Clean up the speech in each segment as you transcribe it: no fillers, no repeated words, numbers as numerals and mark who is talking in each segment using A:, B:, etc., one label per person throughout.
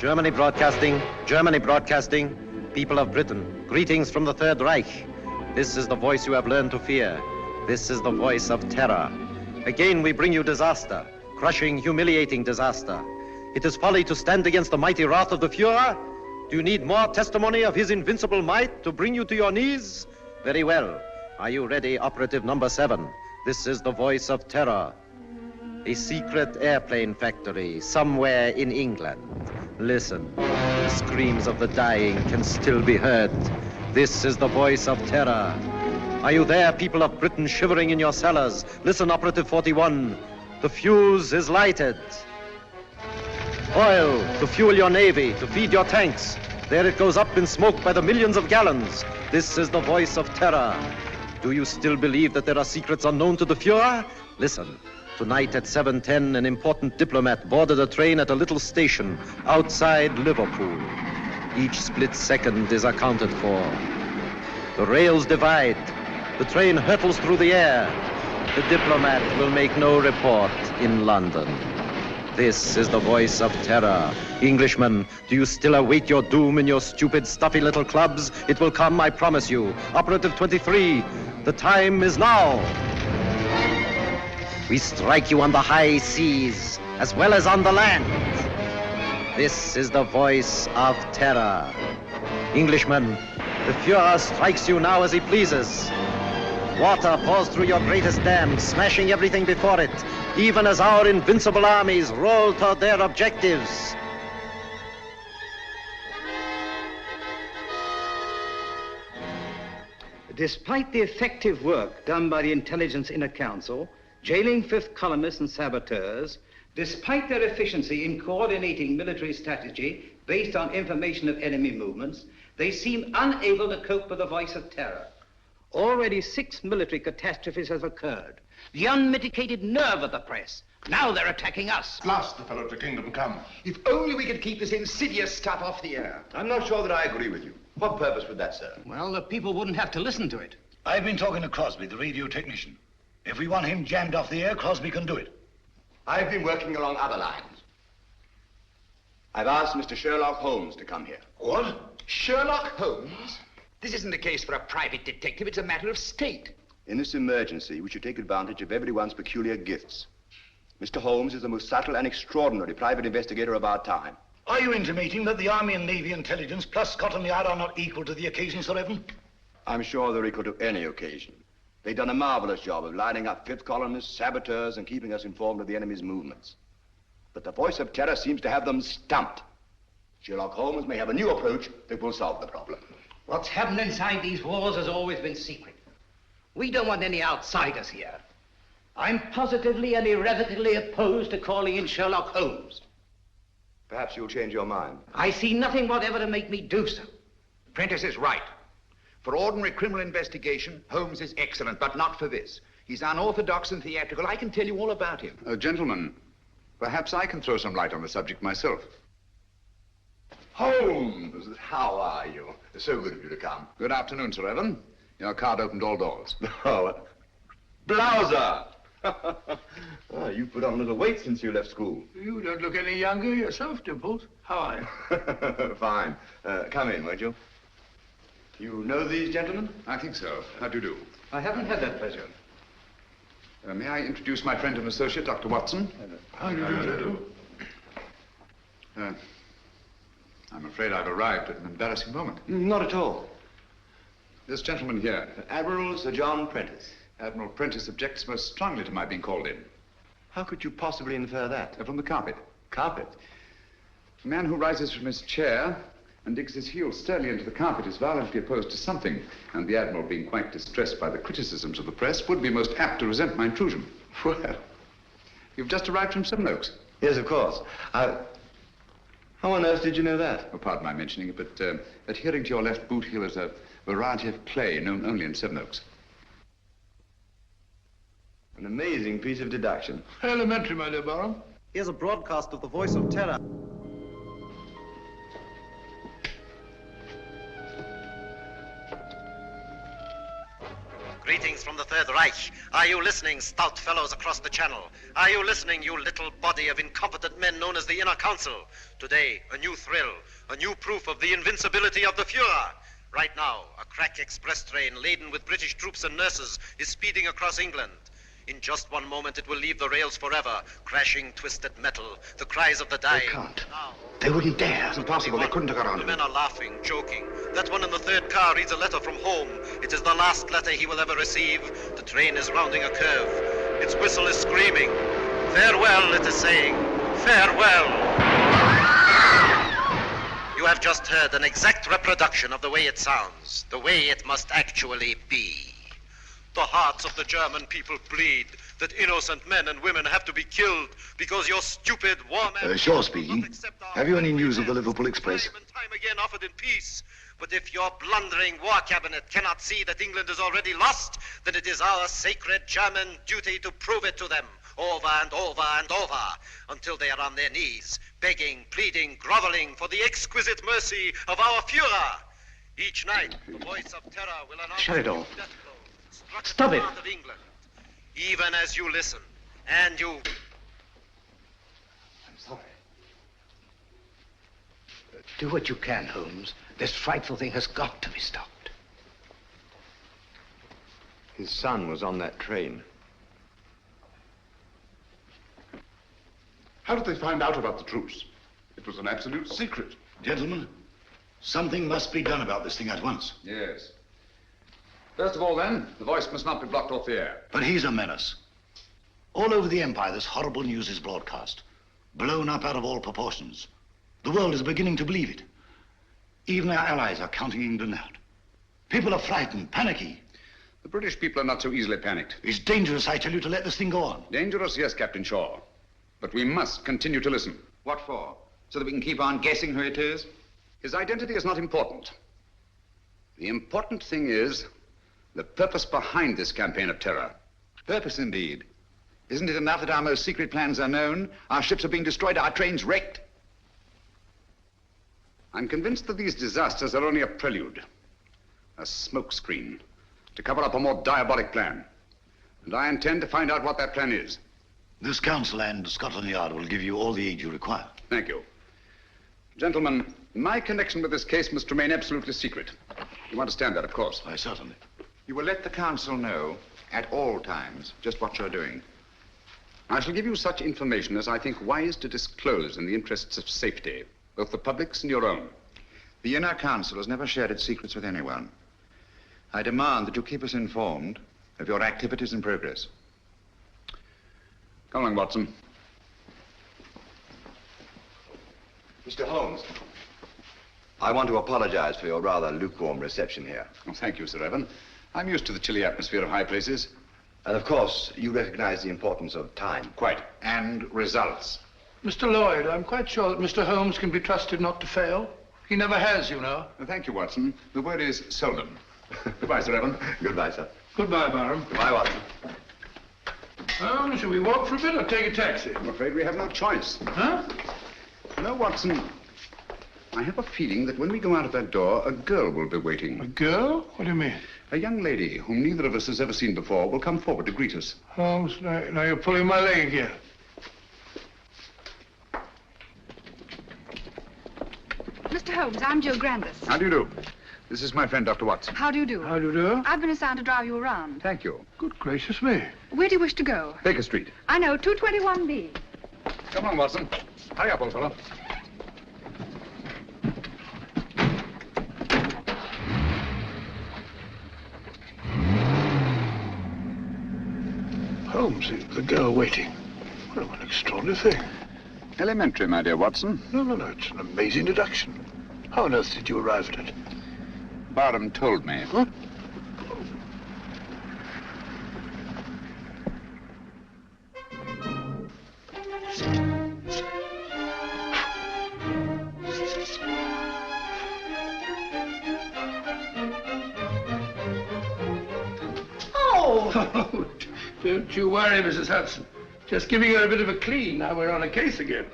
A: Germany broadcasting, people of Britain, greetings from the Third Reich. This is the voice you have learned to fear. This is the voice of terror. Again we bring you disaster, crushing, humiliating disaster. It is folly to stand against the mighty wrath of the Fuhrer. Do you need more testimony of his invincible might to bring you to your knees? Very well. Are you ready, operative number 7? This is the voice of terror. A secret airplane factory somewhere in England. Listen, the screams of the dying can still be heard. This is the voice of terror. Are you there, people of Britain, shivering in your cellars? Listen, operative 41. The fuse is lighted. Oil to fuel your navy, to feed your tanks. There it goes up in smoke by the millions of gallons. This is the voice of terror. Do you still believe that there are secrets unknown to the Fuhrer? Listen. Tonight at 7:10, an important diplomat boarded a train at a little station outside Liverpool. Each split second is accounted for. The rails divide. The train hurtles through the air. The diplomat will make no report in London. This is the voice of terror. Englishmen, do you still await your doom in your stupid, stuffy little clubs? It will come, I promise you. Operative 23, the time is now. We strike you on the high seas, as well as on the land. This is the voice of terror. Englishmen, the Fuhrer strikes you now as he pleases. Water pours through your greatest dam, smashing everything before it, even as our invincible armies roll toward their objectives.
B: Despite the effective work done by the Intelligence Inner Council, jailing fifth columnists and saboteurs, despite their efficiency in coordinating military strategy based on information of enemy movements, they seem unable to cope with the voice of terror. Already 6 military catastrophes have occurred. The unmitigated nerve of the press. Now they're attacking us.
C: At last the fellow to kingdom come.
D: If only we could keep this insidious stuff off the air.
E: I'm not sure that I agree with you. What purpose would that serve?
B: Well, the people wouldn't have to listen to it.
F: I've been talking to Crosby, the radio technician. If we want him jammed off the air, Crosby can do it.
D: I've been working along other lines. I've asked Mr. Sherlock Holmes to come here.
E: What?
D: Sherlock Holmes? This isn't a case for a private detective, it's a matter of state.
E: In this emergency, we should take advantage of everyone's peculiar gifts. Mr. Holmes is the most subtle and extraordinary private investigator of our time.
F: Are you intimating that the Army and Navy intelligence plus Scotland Yard are not equal to the occasion, Sir Evan?
E: I'm sure they're equal to any occasion. They've done a marvelous job of lining up fifth columnists, saboteurs, and keeping us informed of the enemy's movements. But the voice of terror seems to have them stumped. Sherlock Holmes may have a new approach that will solve the problem.
B: What's happened inside these walls has always been secret. We don't want any outsiders here. I'm positively and irrevocably opposed to calling in Sherlock Holmes.
E: Perhaps you'll change your mind.
B: I see nothing whatever to make me do so.
D: Prentice is right.
G: For ordinary criminal investigation, Holmes is excellent, but not for this. He's unorthodox and theatrical. I can tell you all about him.
H: Gentlemen, perhaps I can throw some light on the subject myself.
E: Holmes, how are you? So good of you to come.
H: Good afternoon, Sir Evan. Your card opened all doors.
E: Oh, Blouser! Oh, you've put on a little weight since you left school.
I: You don't look any younger yourself, Dimples. How are you?
E: Fine. Come in, won't you? You know these gentlemen?
H: I think so. How do you do?
B: I haven't had that pleasure.
H: May I introduce my friend and associate, Dr. Watson?
I: How do you do?
H: I'm afraid I've arrived at an embarrassing moment.
E: Not at all.
H: This gentleman here,
E: Admiral Sir John Prentice.
H: Admiral Prentice, objects most strongly to my being called in.
E: How could you possibly infer that?
H: From the carpet.
E: Carpet?
H: A man who rises from his chair and digs his heels sternly into the carpet is violently opposed to something, and the Admiral, being quite distressed by the criticisms of the press, would be most apt to resent my intrusion.
E: Well,
H: You've just arrived from Sevenoaks.
E: yes, of course. How on earth did you know that?
H: Oh, pardon my mentioning it, but adhering to your left boot heel is a variety of clay known only in Sevenoaks.
E: An amazing piece of deduction.
I: Elementary, my dear Barham.
A: Here's a broadcast of the voice of terror. Greetings from the Third Reich. Are you listening, stout fellows across the channel? Are you listening, you little body of incompetent men known as the Inner Council? Today, a new thrill, a new proof of the invincibility of the Fuhrer. Right now, a crack express train laden with British troops and nurses is speeding across England. In just one moment, it will leave the rails forever, crashing twisted metal, the cries of the dying.
G: They can't.
A: Now,
G: They wouldn't dare. It's impossible. They couldn't have got on
A: the
G: to it.
A: men are laughing, joking. That one in the third car reads a letter from home. It is the last letter he will ever receive. The train is rounding a curve. Its whistle is screaming. Farewell, it is saying. Farewell. You have just heard an exact reproduction of the way it sounds, the way it must actually be. The hearts of the German people bleed that innocent men and women have to be killed because your stupid war men...
G: Shaw speaking. Have you any news of the Liverpool Express?
A: Time and time again offered in peace. But if your blundering war cabinet cannot see that England is already lost, then it is our sacred German duty to prove it to them over and over and over until they are on their knees, begging, pleading, groveling for the exquisite mercy of our Fuhrer. Each night, the voice of terror will announce...
B: Shut it off.
A: death blow, struck at
B: Stop
A: the
B: it.
A: heart of England. Even as you listen, and you...
E: I'm sorry.
B: Do what you can, Holmes. This frightful thing has got to be stopped.
E: His son was on that train.
H: How did they find out about the truce? It was an absolute secret.
F: Gentlemen, something must be done about this thing at once.
H: Yes. First of all, then, the voice must not be blocked off the air.
F: But he's a menace. All over the Empire, this horrible news is broadcast, blown up out of all proportions. The world is beginning to believe it. Even our allies are counting England out. People are frightened, panicky.
H: The British people are not so easily panicked.
F: It's dangerous, I tell you, to let this thing go on.
H: Dangerous, yes, Captain Shaw. But we must continue to listen.
G: What for? So that we can keep on guessing who it is?
H: His identity is not important. The important thing is the purpose behind this campaign of terror.
G: Purpose, indeed. Isn't it enough that our most secret plans are known? Our ships are being destroyed, our trains wrecked.
H: I'm convinced that these disasters are only a prelude, a smokescreen, to cover up a more diabolic plan. And I intend to find out what that plan is.
F: This council and Scotland Yard will give you all the aid you require.
H: Thank you. Gentlemen, my connection with this case must remain absolutely secret. You understand that, of course.
F: Why, certainly.
G: You will let the council know at all times just what you're doing.
H: I shall give you such information as I think wise to disclose in the interests of safety, both the public's and your own.
G: The Inner Council has never shared its secrets with anyone. I demand that you keep us informed of your activities and progress.
H: Come along, Watson.
E: Mr. Holmes, I want to apologize for your rather lukewarm reception here.
H: Oh, thank you, Sir Evan. I'm used to the chilly atmosphere of high places.
E: And of course, you recognize the importance of time.
H: Quite. And results.
I: Mr. Lloyd, I'm quite sure that Mr. Holmes can be trusted not to fail. He never has, you know.
H: Thank you, Watson. The word is seldom. Goodbye, Sir Evan.
E: Goodbye, sir.
I: Goodbye, Barham.
E: Goodbye, Watson.
I: Shall we walk for a bit or take a taxi?
H: I'm afraid we have no choice.
I: Huh?
H: You know, Watson, I have a feeling that when we go out of that door, a girl will be waiting.
I: A girl? What do you mean?
H: A young lady whom neither of us has ever seen before will come forward to greet us.
I: Holmes, now you're pulling my leg again.
J: Mr. Holmes, I'm Jill Grandis.
H: How do you do? This is my friend, Dr. Watson.
J: How do you do?
I: How do you do?
J: I've been assigned to drive you around.
H: Thank you.
I: Good gracious me.
J: Where do you wish to go?
H: Baker Street.
J: I know, 221B.
H: Come on, Watson. Hurry up, old fellow.
I: Holmes, the girl waiting. What an extraordinary thing.
H: Elementary, my dear Watson.
I: No, it's an amazing deduction. How on earth did you arrive at it?
H: Barham told me.
I: Huh? Oh, don't you worry, Mrs. Hudson. Just giving her a bit of a clean. Now we're on a case again.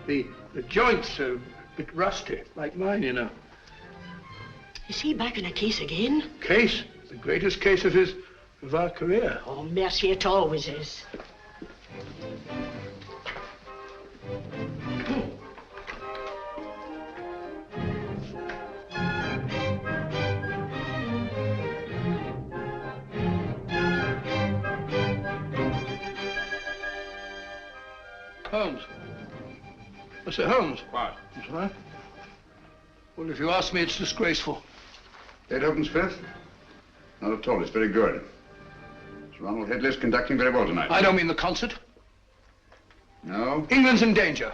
I: The joints are a bit rusty, like mine, you know.
K: Is he back in a case again?
I: Case? The greatest case of our career.
K: Oh, mercy, it always is.
I: Holmes. I say, Holmes.
H: What?
I: That's right. Well, if you ask me, it's disgraceful.
H: Beethoven's Fifth? Not at all. It's very good. Sir Ronald Headley's conducting very well tonight.
I: I don't mean the concert.
H: No?
I: England's in danger.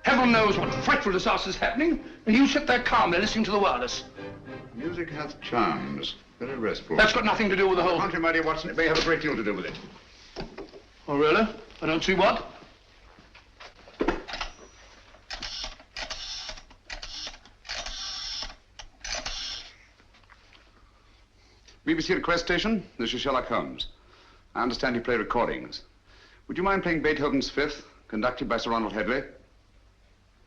I: Heaven knows what frightful disaster's happening, and you sit there calmly listening to the wireless.
H: Music hath charms. Very restful.
I: That's got nothing to do with the whole...
H: Contrary, my dear Watson, it may have a great deal to do with it.
I: Oh, really? I don't see what.
H: BBC request station. This is Sherlock Holmes. I understand you play recordings. Would you mind playing Beethoven's Fifth, conducted by Sir Ronald Headley?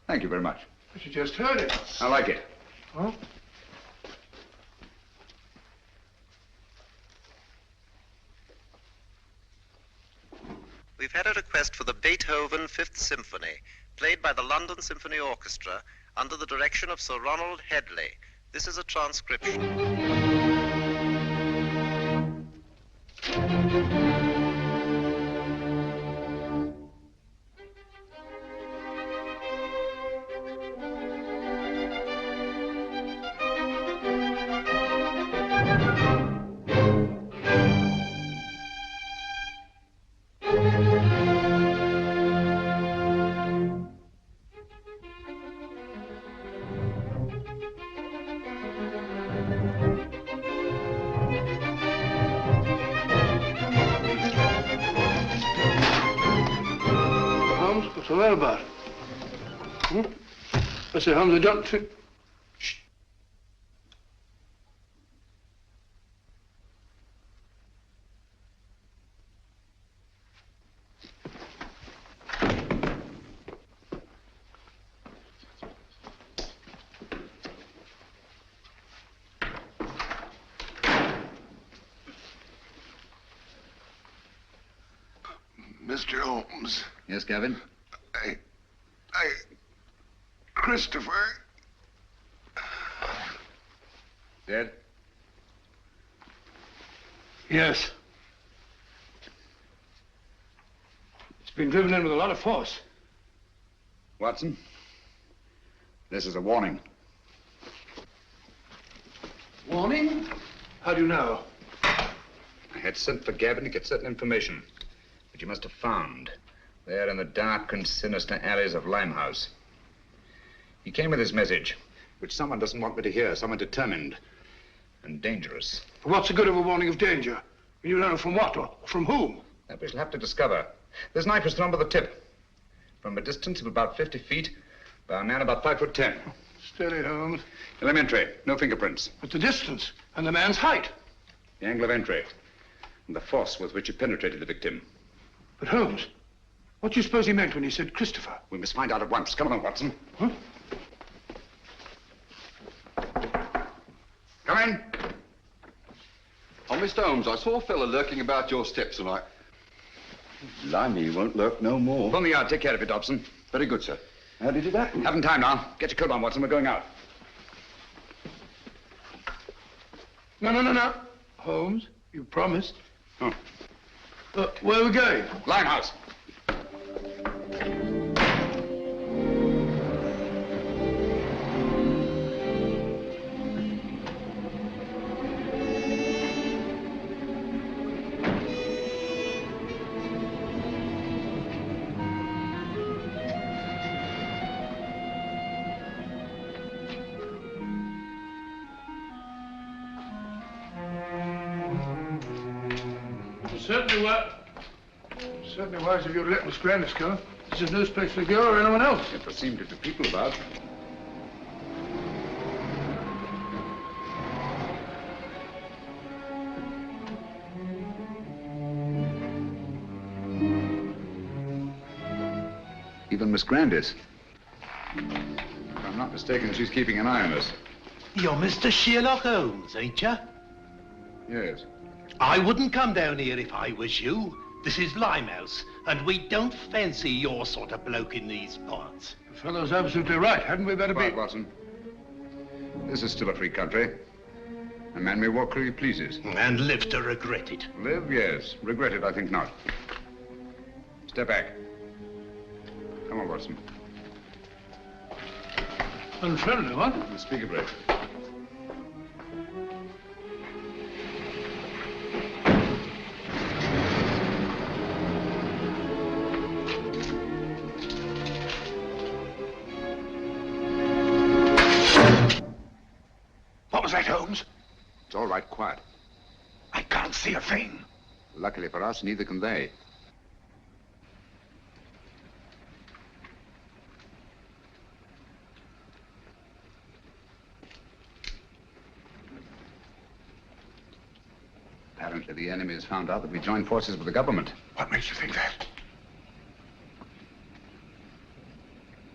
H: Thank you very much.
I: But you just heard it.
H: I like it.
I: Huh?
A: We've had a request for the Beethoven Fifth Symphony, played by the London Symphony Orchestra under the direction of Sir Ronald Headley. This is a transcription.
I: What's all that about? I say, Holmes, I don't think... Shh.
C: Mr. Holmes.
H: Yes, Gavin?
C: Christopher.
H: Dead?
I: Yes. It's been driven in with a lot of force.
H: Watson, this is a warning.
I: Warning? How do you know?
H: I had sent for Gavin to get certain information, which you must have found there in the dark and sinister alleys of Limehouse. He came with his message, which someone doesn't want me to hear, someone determined and dangerous.
I: What's the good of a warning of danger? You learn from what or from whom?
H: That we shall have to discover. This knife was thrown by the tip, from a distance of about 50 feet, by a man about 5'10".
I: Steady, Holmes.
H: Elementary. No fingerprints.
I: But the distance and the man's height.
H: The angle of entry. And the force with which he penetrated the victim.
I: But Holmes, what do you suppose he meant when he said Christopher?
H: We must find out at once. Come on, Watson.
I: Huh?
H: Come in.
L: Oh, Mr. Holmes, I saw a fella lurking about your steps and Blimey, he won't lurk no more.
H: On the yard. Take care of it, Dobson.
L: Very good, sir. How did it happen?
H: Haven't time now. Get your coat on, Watson. We're going out.
I: No. Holmes, you promised.
H: Oh.
I: Where are we going?
H: Limehouse.
I: Certainly wise of you to let Miss Grandis go. This is no place for girl or anyone else.
H: Yet there seem to be people about. Even Miss Grandis. If I'm not mistaken, she's keeping an eye on us.
M: You're Mr. Sherlock Holmes, ain't you?
H: Yes.
M: I wouldn't come down here if I was you. This is Limehouse, and we don't fancy your sort of bloke in these parts.
I: The fellow's absolutely right. Hadn't we better
H: Quiet, Watson. This is still a free country. A man may walk where he pleases.
M: And live to regret it.
H: Live, yes. Regret it, I think not. Step back. Come on, Watson.
I: Unfriendly, what?
H: Speak a break.
I: What was that, Holmes?
H: It's all right, quiet.
I: I can't see a thing.
H: Luckily for us, neither can they. Apparently the enemy has found out that we joined forces with the government.
I: What makes you think that?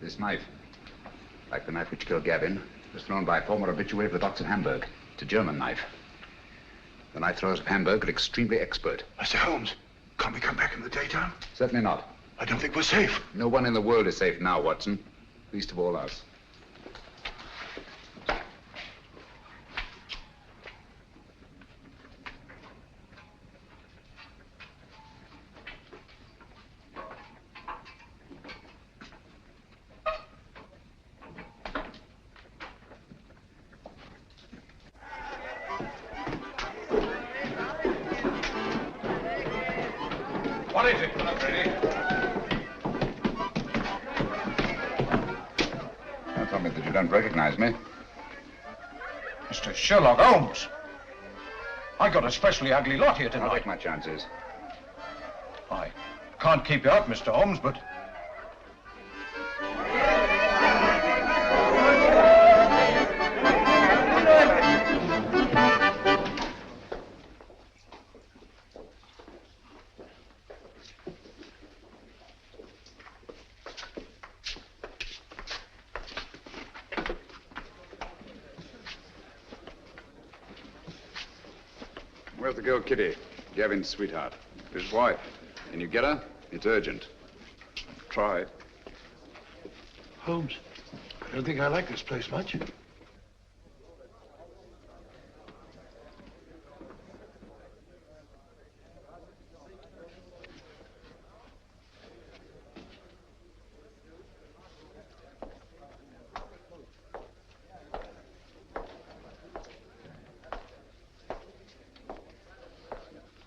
H: This knife, like the knife which killed Gavin, was thrown by a former habitué of the docks at Hamburg. It's a German knife. The knife throwers of Hamburg are extremely expert.
I: Mr. Holmes, can't we come back in the daytime?
H: Certainly not.
I: I don't think we're safe.
H: No one in the world is safe now, Watson. Least of all us.
I: What is it, Freddy?
H: Don't tell me that you don't recognize me.
I: Mr. Sherlock Holmes. I got a specially ugly lot here
H: I'll
I: tonight.
H: take my chances.
I: I can't keep you up, Mr. Holmes, but...
H: Where's the girl, Kitty? Gavin's sweetheart. His wife. Can you get her? It's urgent. Try.
I: Holmes, I don't think I like this place much.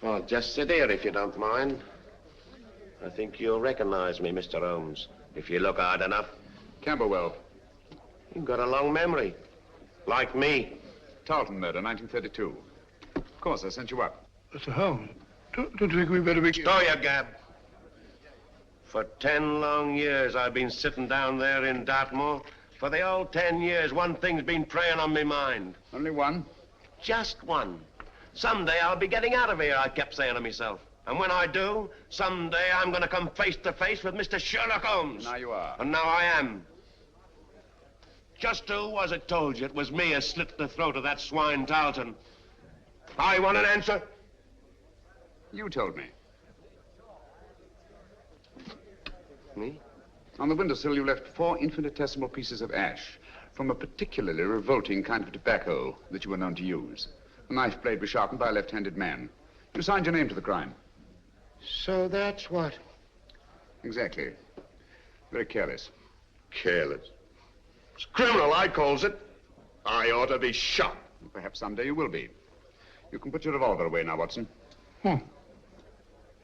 N: Oh, just sit here if you don't mind. I think you'll recognize me, Mr. Holmes, if you look hard enough.
H: Camberwell.
N: You've got a long memory. Like me.
H: Tarleton murder, 1932. Of course, I sent you up.
I: Mr. Holmes, don't you think we better be...
N: Stow your gab. For 10 long years, I've been sitting down there in Dartmoor, For the old 10 years, one thing's been preying on my mind.
L: Only one?
N: Just one. Someday I'll be getting out of here, I kept saying to myself. And when I do, someday I'm going to come face to face with Mr. Sherlock Holmes.
L: Now you are.
N: And now I am. Just who was it told you it was me who slit the throat of that swine Tarleton? I want an answer.
L: You told me.
N: Me?
L: On the windowsill, you left 4 infinitesimal pieces of ash from a particularly revolting kind of tobacco that you were known to use. The knife blade was sharpened by a left-handed man. You signed your name to the crime.
N: So that's what?
L: Exactly. Very careless.
N: Careless. It's criminal, I calls it. I ought to be shot.
L: Perhaps someday you will be. You can put your revolver away now, Watson.
I: Well,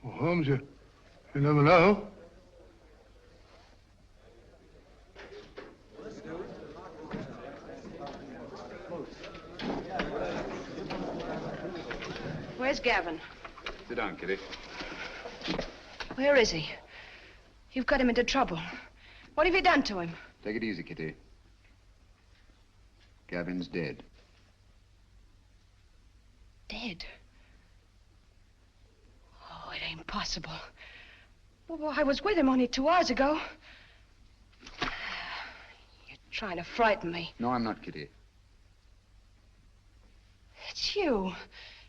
I: Holmes, you never know.
O: Where's Gavin?
L: Sit down, Kitty.
O: Where is he? You've got him into trouble. What have you done to him?
L: Take it easy, Kitty. Gavin's dead.
O: Dead? Oh, it ain't possible. Well, I was with him only 2 hours ago. You're trying to frighten me.
L: No, I'm not, Kitty.
O: It's you.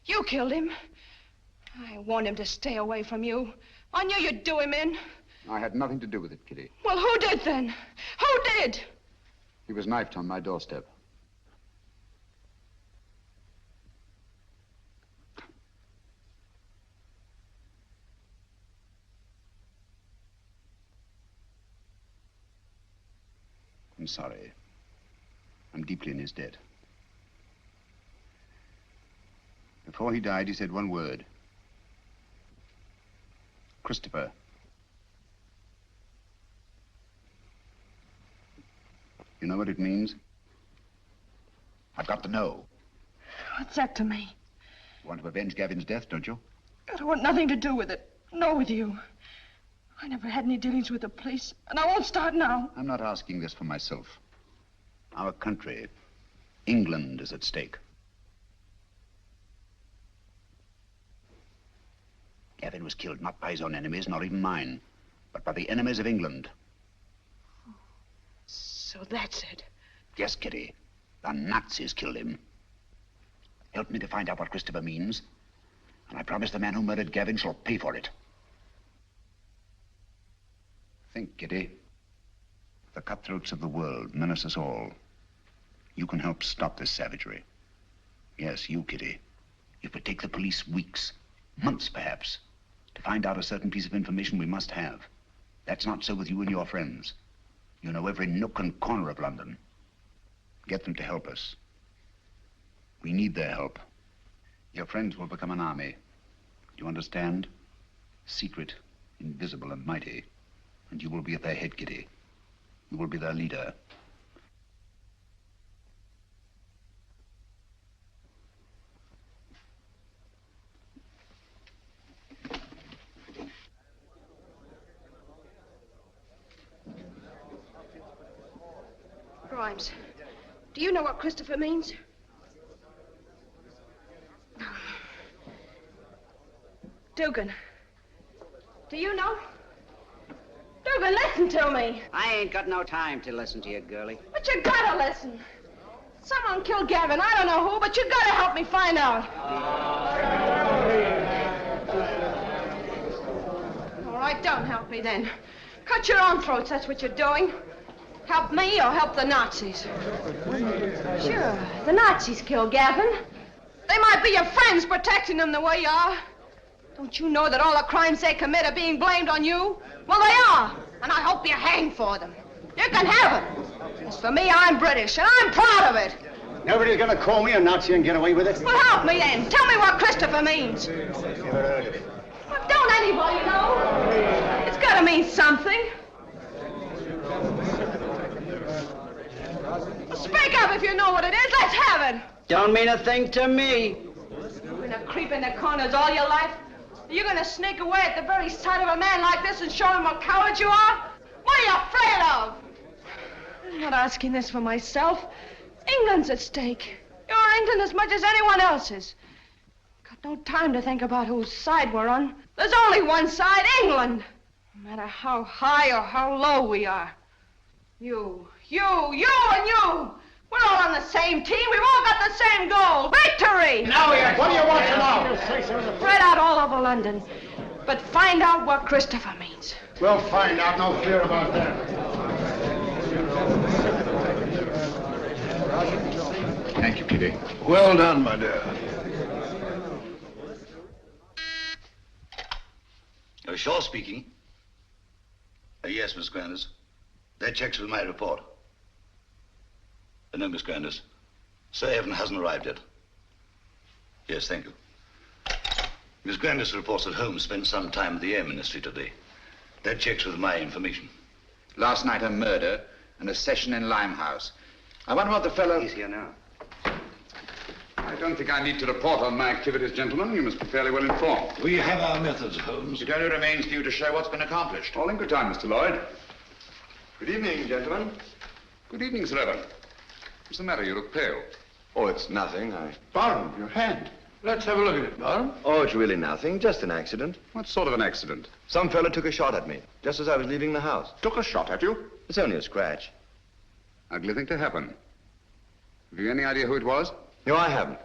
O: You killed him. I warned him to stay away from you. I knew you'd do him in.
L: I had nothing to do with it, Kitty.
O: Well, who did then? Who did?
L: He was knifed on my doorstep. I'm sorry. I'm deeply in his debt. Before he died, he said one word. Christopher. You know what it means? I've got to know.
O: What's that to me?
L: You want to avenge Gavin's death, don't you?
O: I don't want nothing to do with it. Nor with you. I never had any dealings with the police, and I won't start now.
L: I'm not asking this for myself. Our country, England, is at stake. Gavin was killed not by his own enemies, nor even mine, but by the enemies of England.
O: So that's it.
L: Yes, Kitty. The Nazis killed him. Help me to find out what Christopher means, and I promise the man who murdered Gavin shall pay for it. Think, Kitty. The cutthroats of the world menace us all. You can help stop this savagery. Yes, you, Kitty. It would take the police weeks, months perhaps, to find out a certain piece of information we must have. That's not so with you and your friends. You know every nook and corner of London. Get them to help us. We need their help. Your friends will become an army. Do you understand? Secret, invisible, and mighty. And you will be at their head, Kitty. You will be their leader.
O: Grimes, do you know what Christopher means? Dugan, do you know? Dugan, listen to me.
P: I ain't got no time to listen to you, girlie.
O: But you gotta listen. Someone killed Gavin. I don't know who, but you gotta help me find out. All right, don't help me then. Cut your own throats, that's what you're doing. Help me or help the Nazis. Sure, the Nazis killed Gavin. They might be your friends protecting them the way you are. Don't you know that all the crimes they commit are being blamed on you? Well, they are, and I hope you're hanged for them. You can have it. As for me, I'm British, and I'm proud of it.
Q: Nobody's gonna call me a Nazi and get away with it.
O: Well, help me then. Tell me what Christopher means.
Q: Never heard of it.
O: Well, don't anybody know? It's gotta mean something. Well, speak up if you know what it is. Let's have it.
P: Don't mean a thing to me.
O: You're gonna creep in the corners all your life? You're gonna sneak away at the very sight of a man like this and show him what cowards you are? What are you afraid of? I'm not asking this for myself. England's at stake. You're England as much as anyone else's. Got no time to think about whose side we're on. There's only one side, England. No matter how high or how low we are. You, and you. We're all on the same team. We've all got the same goal. Victory!
Q: Now, what do you want to know?
O: Spread out all over London. But find out what Christopher means.
Q: We'll find out. No fear about that.
G: Thank you, Kitty.
I: Well done, my dear.
F: Shaw speaking. Yes, Miss Grandis. That checks with my report. No, Miss Grandis. Sir Evan hasn't arrived yet. Yes, thank you. Miss Grandis reports that Holmes spent some time at the Air Ministry today. That checks with my information.
G: Last night a murder and a session in Limehouse. I wonder what the fellow...
Q: He's here now.
G: I don't think I need to report on my activities, gentlemen. You must be fairly well informed.
F: We have our methods, Holmes.
G: It only remains for you to show what's been accomplished.
E: All in good time, Mr. Lloyd.
C: Good evening, gentlemen.
E: Good evening, Sir Evan. What's the matter? You look pale.
C: Oh, it's nothing.
I: Barham, your hand. Let's have a look at it, Barham.
C: Oh, it's really nothing. Just an accident.
E: What sort of an accident?
C: Some fella took a shot at me, just as I was leaving the house.
E: Took a shot at you?
C: It's only a scratch.
E: Ugly thing to happen. Have you any idea who it was?
C: No, I haven't.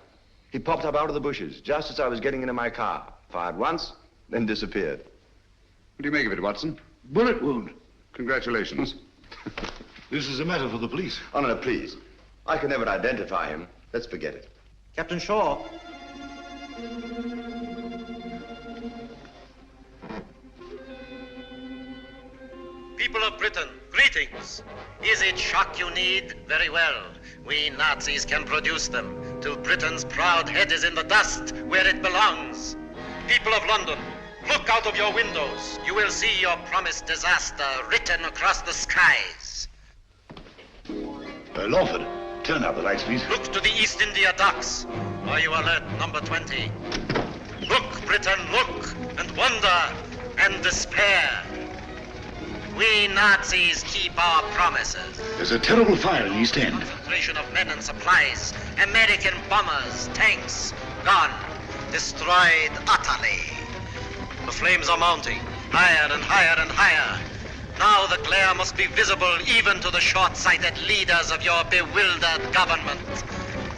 C: He popped up out of the bushes, just as I was getting into my car. Fired once, then disappeared.
E: What do you make of it, Watson?
F: Bullet wound.
E: Congratulations.
F: This is a matter for the police.
C: Oh, no, please. I can never identify him. Let's forget it.
A: Captain Shaw. People of Britain, greetings. Is it shock you need? Very well. We Nazis can produce them till Britain's proud head is in the dust where it belongs. People of London, look out of your windows. You will see your promised disaster written across the skies.
F: Lawford, turn out the lights, please.
A: Look to the East India docks. Are you alert, number 20? Look, Britain, look, and wonder, and despair. We Nazis keep our promises.
F: There's a terrible fire in East End.
A: Concentration of men and supplies. American bombers, tanks, gone. Destroyed utterly. The flames are mounting, higher and higher and higher. Now the glare must be visible even to the short-sighted leaders of your bewildered government.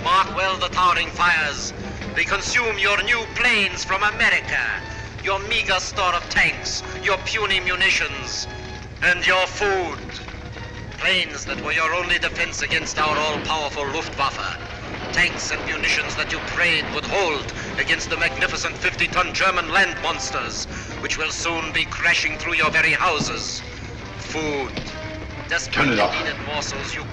A: Mark well the towering fires. They consume your new planes from America, your meager store of tanks, your puny munitions, and your food. Planes that were your only defense against our all-powerful Luftwaffe. Tanks and munitions that you prayed would hold against the magnificent 50-ton German land monsters, which will soon be crashing through your very houses. Food. Desperately needed morsels you...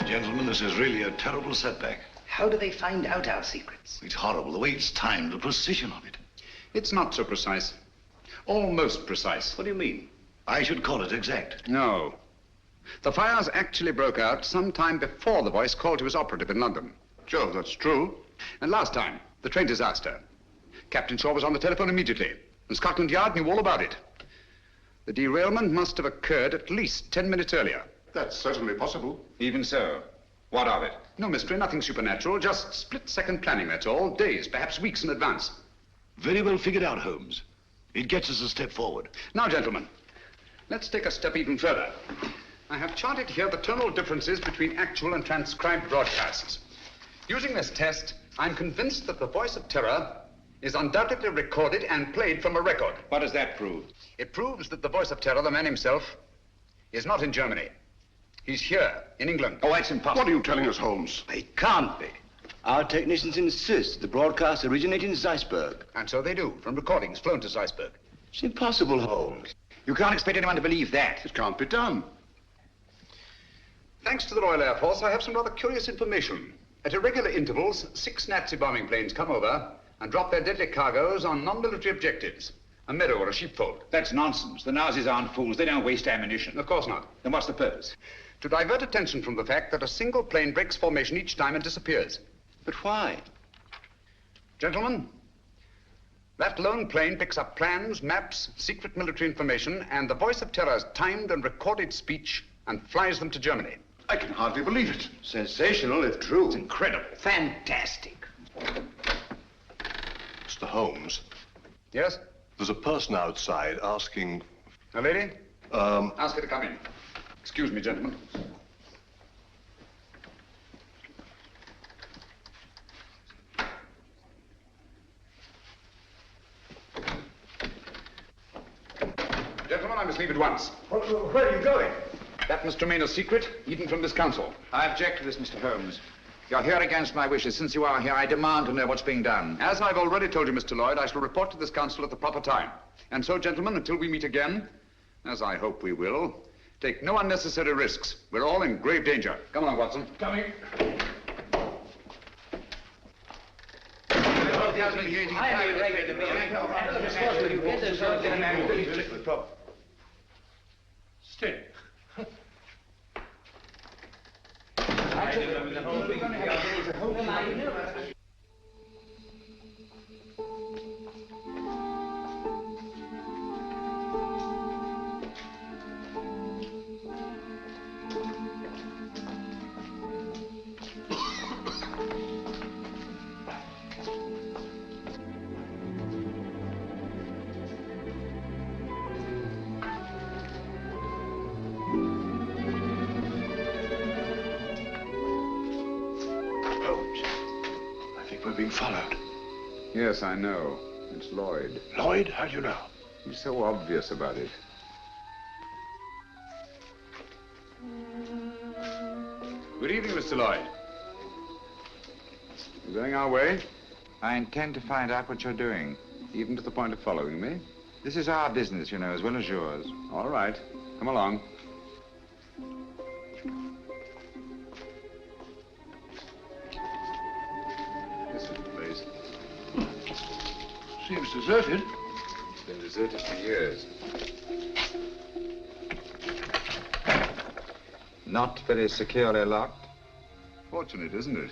F: Gentlemen, this is really a terrible setback.
Q: How do they find out our secrets?
F: It's horrible, the way it's timed, the precision of it.
E: It's not so precise. Almost precise.
Q: What do you mean?
F: I should call it exact.
E: No. The fires actually broke out sometime before the voice called to his operative in London.
G: Joe, that's true.
E: And last time, the train disaster. Captain Shaw was on the telephone immediately, and Scotland Yard knew all about it. The derailment must have occurred at least 10 minutes earlier.
G: That's certainly possible.
H: Even so, what of it?
E: No mystery, nothing supernatural, just split-second planning, that's all. Days, perhaps weeks in advance.
F: Very well figured out, Holmes. It gets us a step forward.
E: Now, gentlemen, let's take a step even further. I have charted here the tonal differences between actual and transcribed broadcasts. Using this test, I'm convinced that the voice of terror is undoubtedly recorded and played from a record.
H: What does that prove?
E: It proves that the voice of terror, the man himself, is not in Germany. He's here, in England.
G: Oh, that's impossible. What are you telling us, Holmes?
D: It can't be. Our technicians insist the broadcast originated in Zeisberg.
E: And so they do, from recordings flown to Zeisberg.
D: It's impossible, Holmes.
G: You can't expect anyone to believe that. It can't be done.
E: Thanks to the Royal Air Force, I have some rather curious information. At irregular intervals, 6 Nazi bombing planes come over
H: and drop their deadly cargoes on non-military objectives. A meadow or a sheepfold.
G: That's nonsense. The Nazis aren't fools. They don't waste ammunition.
H: Of course not.
G: Then what's the purpose?
H: To divert attention from the fact that a single plane breaks formation each time and disappears.
G: But why?
H: Gentlemen, that lone plane picks up plans, maps, secret military information, and the voice of terror's timed and recorded speech and flies them to Germany.
G: I can hardly believe it.
E: Sensational, if true.
G: It's incredible.
P: Fantastic.
R: Mr. Holmes,
H: Yes?
R: there's a person outside asking...
H: A lady? Ask her to come in. Excuse me, gentlemen. Gentlemen, I must leave at once.
E: Where are you going?
H: That must remain a secret, even from this council.
G: I object to this, Mr. Holmes. You're here against my wishes. Since you are here, I demand to know what's being done.
H: As I've already told you, Mr. Lloyd, I shall report to this council at the proper time. And so, gentlemen, until we meet again, as I hope we will, take no unnecessary risks. We're all in grave danger. Come along, Watson.
I: Coming. Stay.
R: We're being followed.
H: Yes, I know. It's Lloyd.
R: Lloyd? How do you know?
H: He's so obvious about it. Good evening, Mr. Lloyd. You going our way?
G: I intend to find out what you're doing.
H: Even to the point of following me?
G: This is our business, you know, as well as yours.
H: All right. Come along. This is the place.
I: Seems deserted.
H: It's been deserted for years.
G: Not very securely locked.
H: Fortunate, isn't it?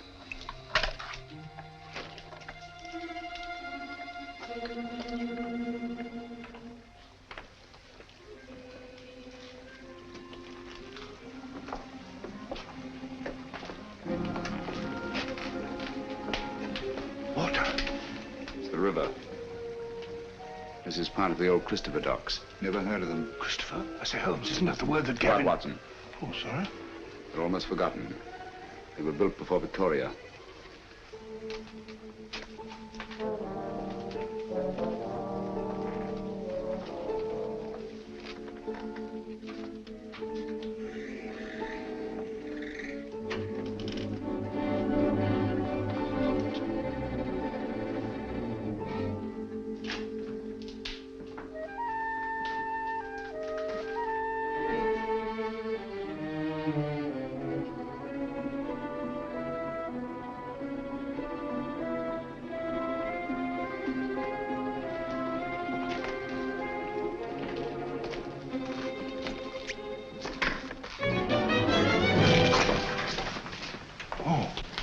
R: Water.
H: It's the river. This is part of the old Christopher docks. Never heard of them?
R: Christopher? I say, Holmes, isn't that the word that
H: Quiet,
R: Gavin...
H: Watson.
R: Oh, sorry.
H: They're almost forgotten. They were built before Victoria.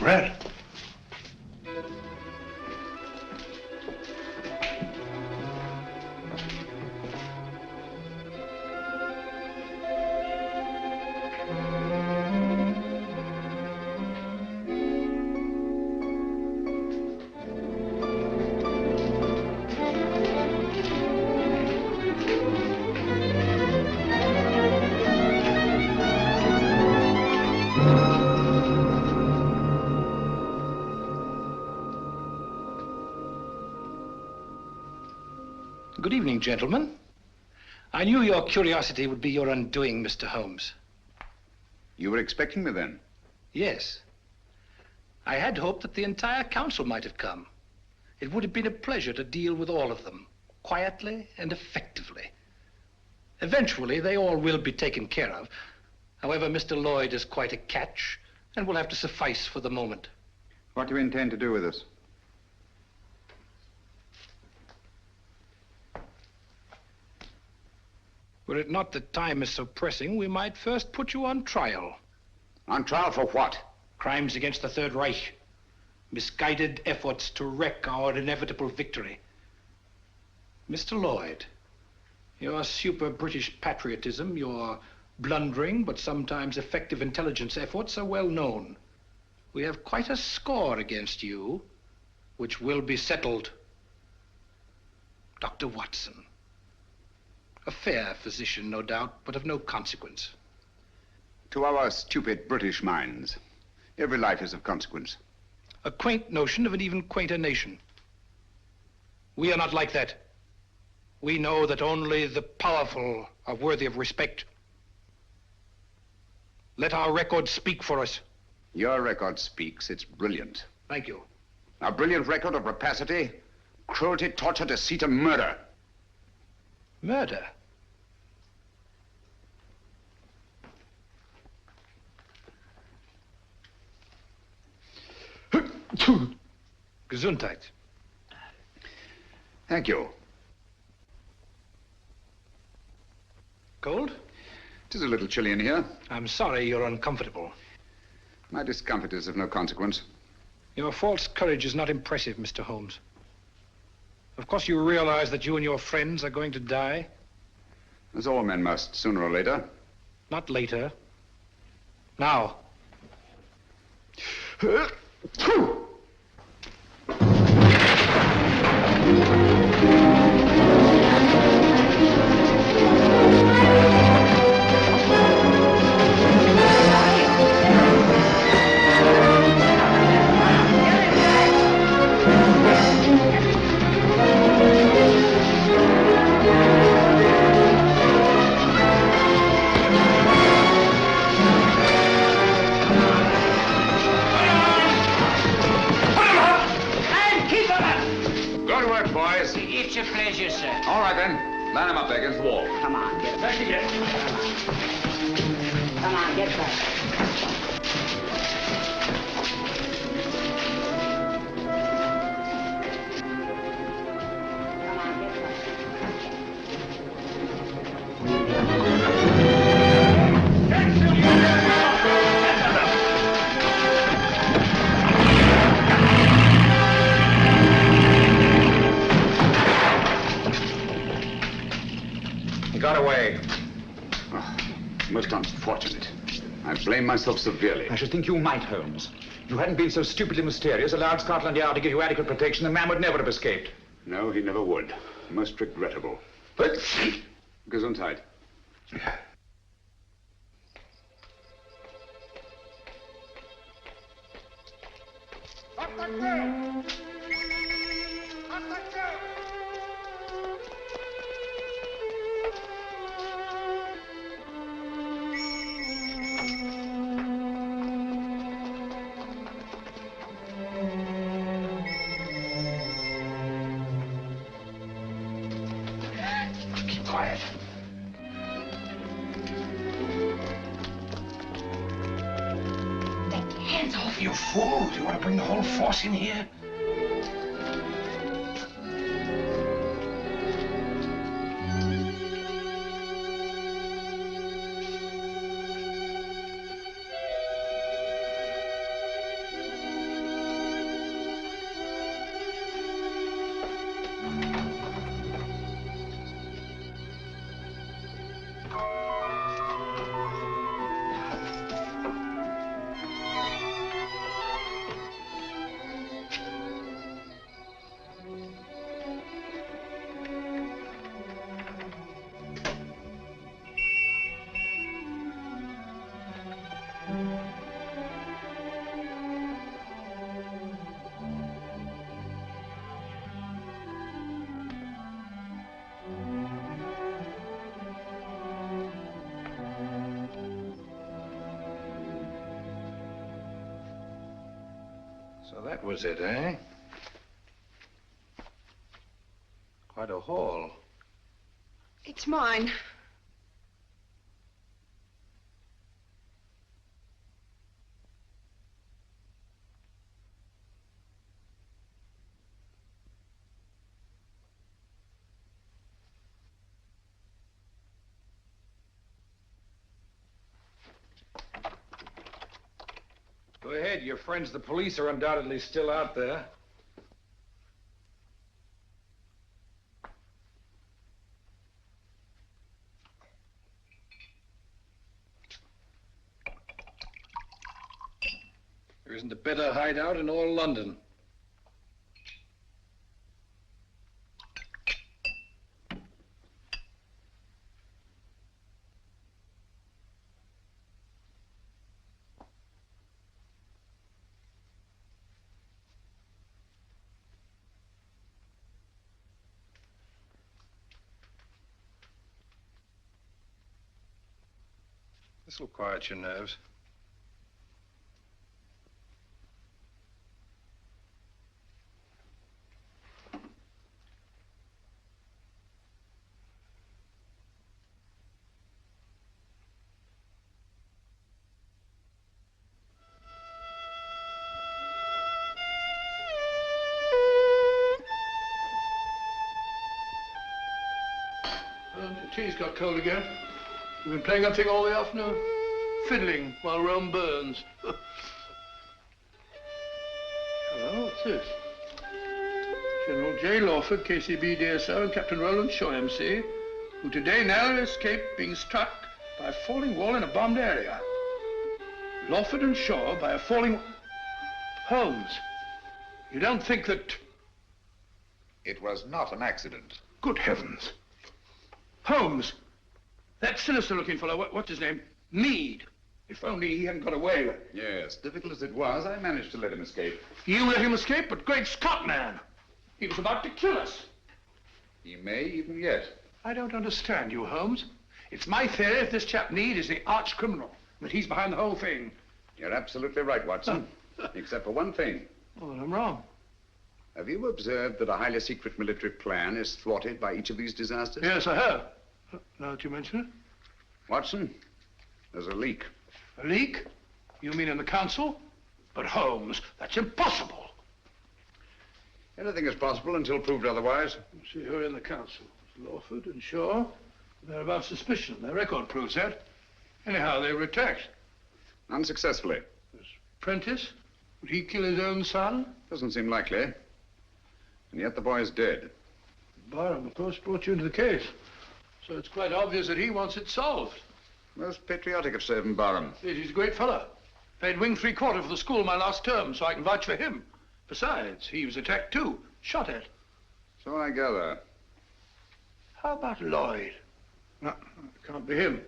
R: Red.
M: Good evening, gentlemen. I knew your curiosity would be your undoing, Mr. Holmes.
H: You were expecting me then?
M: Yes. I had hoped that the entire council might have come. It would have been a pleasure to deal with all of them, quietly and effectively. Eventually, they all will be taken care of. However, Mr. Lloyd is quite a catch and will have to suffice for the moment.
H: What do you intend to do with us?
M: Were it not that time is so pressing, we might first put you on trial.
L: On trial for what?
M: Crimes against the Third Reich. Misguided efforts to wreck our inevitable victory. Mr. Lloyd, your super British patriotism, your blundering but sometimes effective intelligence efforts are well known. We have quite a score against you, which will be settled. Dr. Watson. A fair physician, no doubt, but of no consequence.
L: To our stupid British minds, every life is of consequence.
M: A quaint notion of an even quainter nation. We are not like that. We know that only the powerful are worthy of respect. Let our record speak for us.
L: Your record speaks. It's brilliant.
M: Thank you.
L: A brilliant record of rapacity, cruelty, torture, deceit, and murder.
M: Murder? Gesundheit.
L: Thank you.
M: Cold?
L: It is a little chilly in here.
M: I'm sorry you're uncomfortable.
L: My discomfort is of no consequence.
M: Your false courage is not impressive, Mr. Holmes. Of course you realize that you and your friends are going to die?
L: As all men must, sooner or later.
M: Not later. Now.
L: Good work, boys.
P: It's a pleasure, sir.
L: All right, then. Line them up there against the wall.
P: Come on, get back. Come on, get back.
L: He got away. Oh, most unfortunate. I blame myself severely.
G: I should think you might, Holmes. If you hadn't been so stupidly mysterious, allowed Scotland Yard to give you adequate protection, the man would never have escaped.
L: No, he never would. Most regrettable. But Gesundheit.
M: Keep quiet.
R: Hands off, you fool! Do you want to bring the whole force in here?
M: So that was it, eh? Quite a haul.
O: It's mine.
R: ahead. Your friends, the police, are undoubtedly still out there. There isn't a better hideout in all London. This will quiet your nerves.
I: The tea's got cold again. You've been playing that thing all the afternoon? Fiddling while Rome burns. Hello, what's this? General J. Lawford, KCB DSO, and Captain Roland Shaw, MC, who today narrowly escaped being struck by a falling wall in a bombed area. Lawford and Shaw by a falling... Holmes, you don't think that...
G: It was not an accident.
I: Good heavens. Holmes, that sinister-looking fellow, what's his name? Meade. If only he hadn't got away.
G: Yes, difficult as it was, I managed to let him escape.
I: You let him escape, but great Scott, man. He was about to kill us.
G: He may even yet.
I: I don't understand you, Holmes. It's my theory that this chap Meade is the arch criminal, that he's behind the whole thing.
G: You're absolutely right, Watson. Except for one thing.
I: Oh, then I'm wrong.
G: Have you observed that a highly secret military plan is thwarted by each of these disasters?
I: Yes, I have. Now that you mention it.
G: Watson, there's a leak.
I: A leak? You mean in the council? But Holmes, that's impossible.
G: Anything is possible until proved otherwise.
I: See who are in the council. It's Lawford and Shaw. They're above suspicion. Their record proves that. Anyhow, they were attacked.
G: Unsuccessfully.
I: There's Prentice. Would he kill his own son?
G: Doesn't seem likely. And yet the boy is dead.
I: Barham, of course, brought you into the case. So it's quite obvious that he wants it solved.
G: Most patriotic of Sir Barham.
I: He's a great fellow. Played wing 3/4 for the school my last term, so I can vouch for him. Besides, he was attacked too, shot at.
G: So I gather.
I: How about Lloyd? No, it can't be him.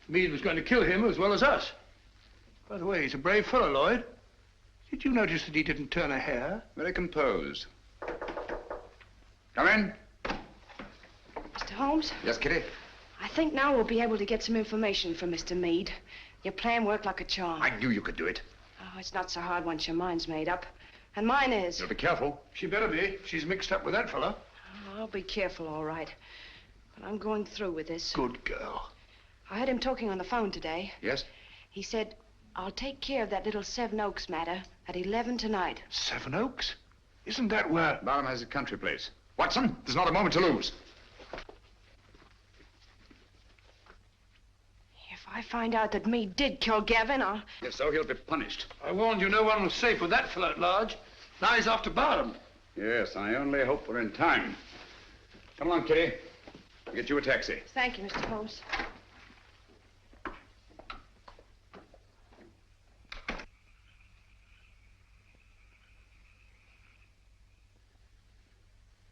I: Meade was going to kill him as well as us. By the way, he's a brave fellow, Lloyd. Did you notice that he didn't turn a hair?
G: Very composed. Come in.
O: Mr. Holmes?
G: Yes, Kitty?
O: I think now we'll be able to get some information from Mr. Meade. Your plan worked like a charm.
G: I knew you could do it.
O: Oh, it's not so hard once your mind's made up. And mine is.
G: You'll be careful.
I: She better be. She's mixed up with that fellow.
O: Oh, I'll be careful, all right. But I'm going through with this.
I: Good girl.
O: I heard him talking on the phone today.
G: Yes?
O: He said, I'll take care of that little Seven Oaks matter at 11 tonight.
I: Seven Oaks? Isn't that where...
G: Barham has a country place. Watson, there's not a moment to lose.
O: If I find out that Meade did kill Gavin, I'll...
G: If so, he'll be punished.
I: I warned you no one was safe with that fellow at large. Now he's after Barham.
G: Yes, I only hope we're in time. Come along, Kitty. I'll get you a taxi.
O: Thank you, Mr. Holmes.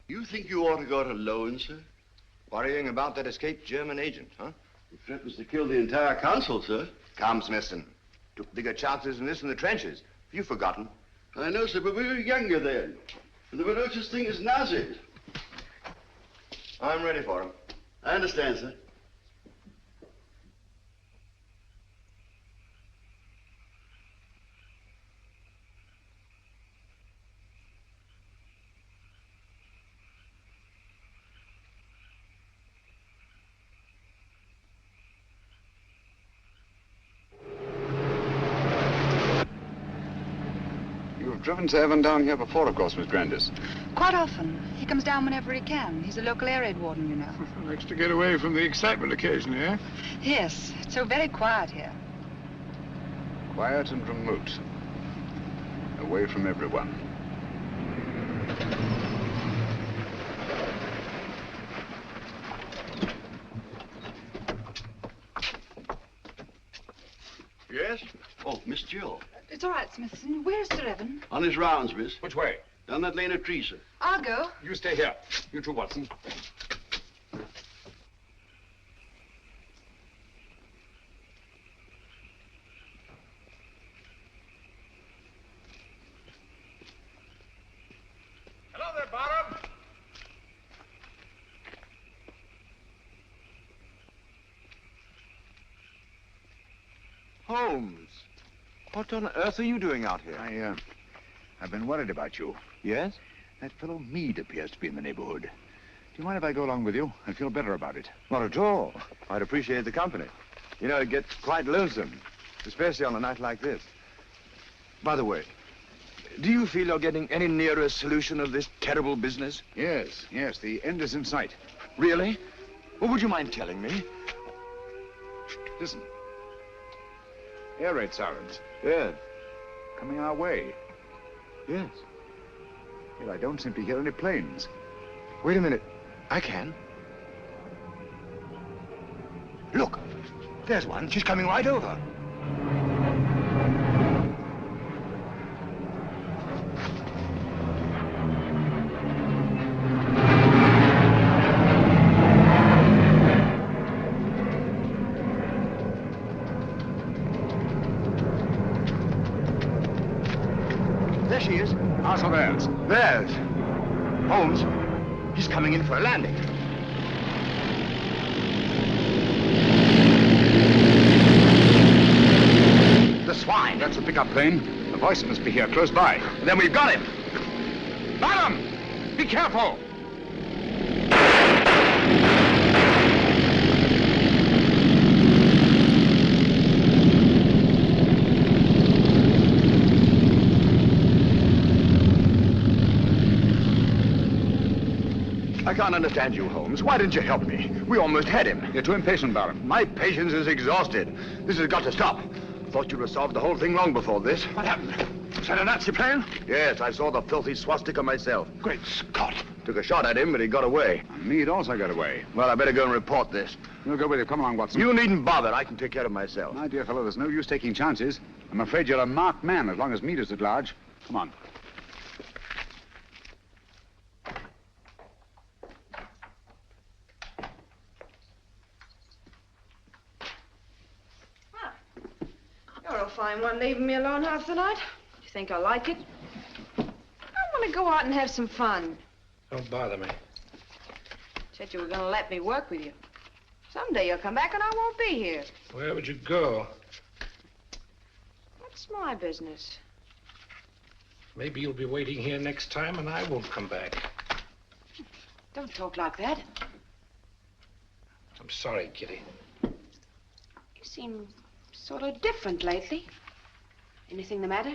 E: You think you ought to go it alone, sir?
N: Worrying about that escaped German agent, huh?
E: He threatens to kill the entire council, sir.
N: Come, Smithson. Took bigger chances than this in the trenches. Have you forgotten?
E: I know, sir, but we were younger then. And there were no such thing as Nazis.
N: I'm ready for him.
E: I understand, sir.
G: You've driven Sir Evan down here before, of course, Miss Grandis.
J: Quite often. He comes down whenever he can. He's a local air raid warden, you know.
I: Likes to get away from the excitement occasionally, eh?
J: Yes. It's so very quiet here.
G: Quiet and remote.
H: away from everyone.
E: Yes? Oh, Miss Jill.
J: It's all right, Smithson. Where's Sir Evan?
E: On his rounds, miss.
H: Which way?
E: Down that lane of trees, sir.
J: I'll go.
H: You stay here. You too, Watson. Hello there, Bottom.
C: Holmes, what on earth are you doing out here?
L: I've been worried about you.
C: Yes?
L: That fellow Meade appears to be in the neighborhood. Do you mind if I go along with you? I'd feel better about it.
C: Not at all. I'd appreciate the company. You know, it gets quite lonesome, especially on a night like this. By the way, do you feel you're getting any nearer a solution of this terrible business?
L: Yes, the end is in sight.
C: Really? Well, would you mind telling me?
L: Listen. Air raid sirens.
C: Yes.
L: Coming our way.
C: Yes.
L: Well, I don't seem to hear any planes.
C: Wait a minute. I can. Look, there's one. She's coming right over. There she is.
L: Ours or theirs?
C: Theirs. Holmes, he's coming in for a landing.
L: The swine. That's a pickup plane. The voice must be here, close by.
C: Then we've got him.
L: Bottom! Be careful!
C: I can't understand you, Holmes. Why didn't you help me? We almost had him.
L: You're too impatient, Bottom.
C: My patience is exhausted. This has got to stop. Thought you'd have solved the whole thing long before this.
L: What happened? Is that a Nazi plane?
C: Yes, I saw the filthy swastika myself.
L: Great Scott!
C: Took a shot at him, but he got away.
L: Meade also got away.
C: Well, I better go and report this.
L: We'll go with you. Come along, Watson.
C: You needn't bother. I can take care of myself.
L: My dear fellow, there's no use taking chances. I'm afraid you're a marked man as long as Meade is at large. Come on.
O: You're a fine one, leaving me alone half the night. Do you think I like it? I want to go out and have some fun.
M: Don't bother me.
O: Said you were going to let me work with you. Someday you'll come back and I won't be here.
M: Where would you go?
O: What's my business?
M: Maybe you'll be waiting here next time and I won't come back.
O: Don't talk like that.
M: I'm sorry, Kitty.
O: You seem sort of different lately. Anything the matter?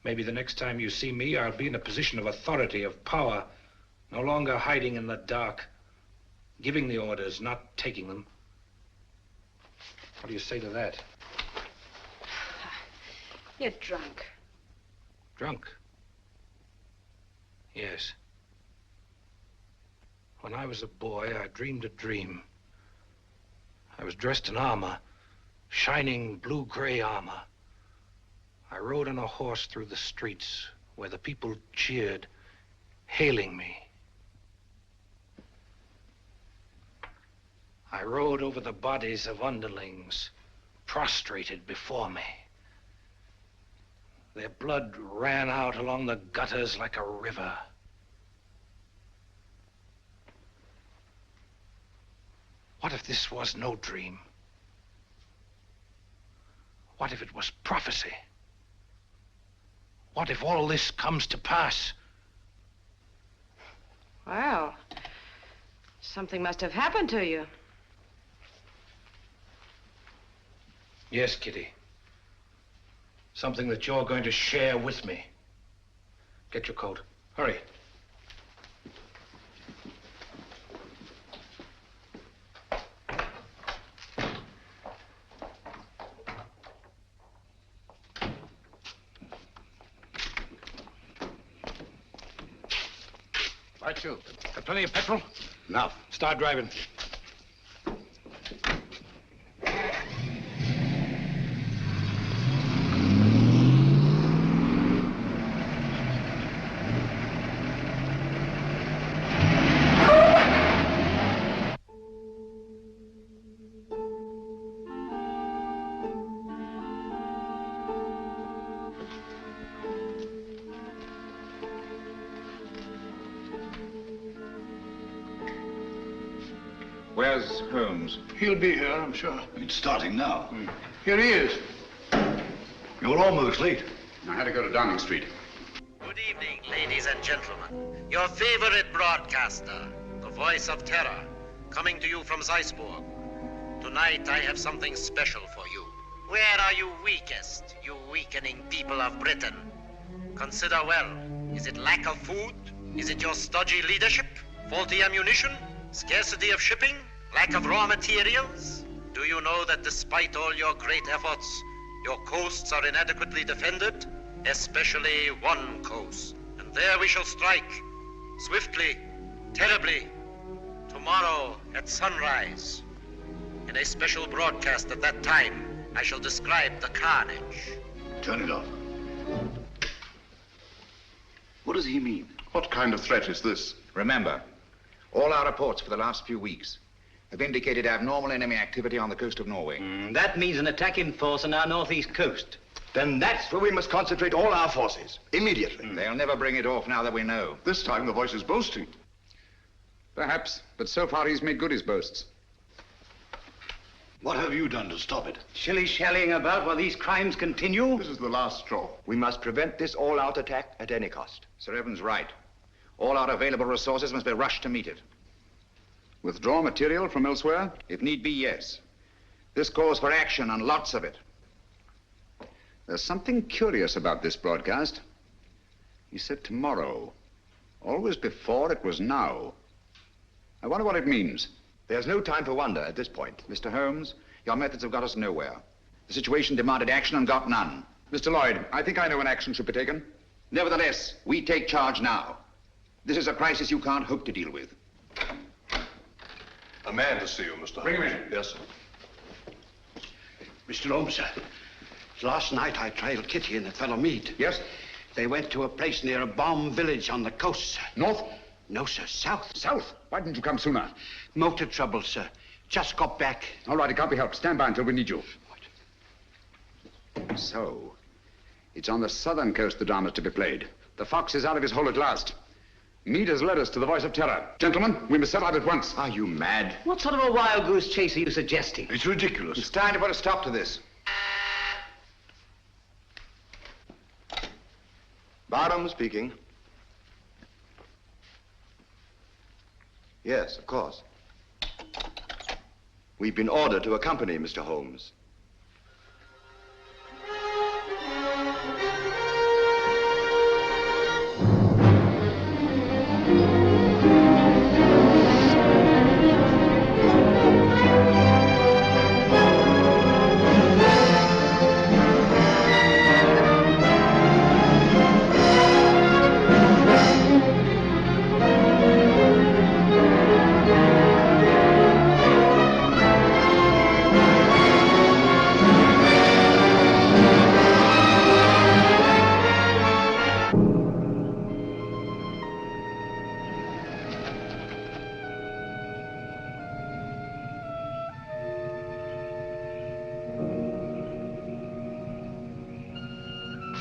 M: Maybe the next time you see me, I'll be in a position of authority, of power. No longer hiding in the dark. Giving the orders, not taking them. What do you say to that?
O: You're drunk.
M: Drunk? Yes. When I was a boy, I dreamed a dream. I was dressed in armor, shining blue-gray armor. I rode on a horse through the streets where the people cheered, hailing me. I rode over the bodies of underlings prostrated before me. Their blood ran out along the gutters like a river. What if this was no dream? What if it was prophecy? What if all this comes to pass?
O: Well, something must have happened to you.
M: Yes, Kitty. Something that you're going to share with me. Get your coat. Hurry.
H: Right, you. Got plenty of petrol?
G: Enough.
H: Start driving.
G: Where's Holmes?
I: He'll be here, I'm sure.
F: It's starting now.
I: Here he is.
F: You're almost late.
G: I had to go to Downing Street.
A: Good evening, ladies and gentlemen. Your favorite broadcaster, the voice of terror, coming to you from Zeisburg. Tonight I have something special for you. Where are you weakest, you weakening people of Britain? Consider well. Is it lack of food? Is it your stodgy leadership? Faulty ammunition? Scarcity of shipping? Lack of raw materials? Do you know that despite all your great efforts, your coasts are inadequately defended? Especially one coast. And there we shall strike. Swiftly, terribly. Tomorrow at sunrise. In a special broadcast at that time, I shall describe the carnage.
F: Turn it off. What does he mean?
G: What kind of threat is this?
L: Remember, all our reports for the last few weeks have indicated abnormal enemy activity on the coast of Norway.
B: That means an attack in force on our northeast coast.
E: Then that's where we must concentrate all our forces, immediately.
L: They'll never bring it off now that we know.
G: This time the voice is boasting.
H: Perhaps, but so far he's made good his boasts.
F: What have you done to stop it?
B: Shilly-shallying about while these crimes continue?
G: This is the last straw.
E: We must prevent this all-out attack at any cost.
L: Sir Evan's right. All our available resources must be rushed to meet it.
H: Withdraw material from elsewhere?
L: If need be, yes. This calls for action, and lots of it.
H: There's something curious about this broadcast. He said tomorrow. Always before, it was now. I wonder what it means.
E: There's no time for wonder at this point.
L: Mr. Holmes, your methods have got us nowhere. The situation demanded action and got none.
H: Mr. Lloyd, I think I know when action should be taken.
L: Nevertheless, we take charge now. This is a crisis you can't hope to deal with.
G: A man to see you, Mr.
H: Bring him in.
G: Yes, sir.
Q: Mr. Holmes, sir. Last night I trailed Kitty and the fellow Mead.
H: Yes?
Q: They went to a place near a bomb village on the coast, sir.
H: North?
Q: No, sir, south.
H: South? Why didn't you come sooner?
Q: Motor trouble, sir. Just got back.
H: All right, it can't be helped. Stand by until we need you.
Q: What?
H: So, it's on the southern coast the drama's to be played. The fox is out of his hole at last. Meade has led us to the voice of terror. Gentlemen, we must set out at once.
E: Are you mad?
B: What sort of a wild goose chase are you suggesting?
F: It's ridiculous.
L: It's time to put a stop to this.
E: Barham speaking. Yes, of course. We've been ordered to accompany Mr. Holmes.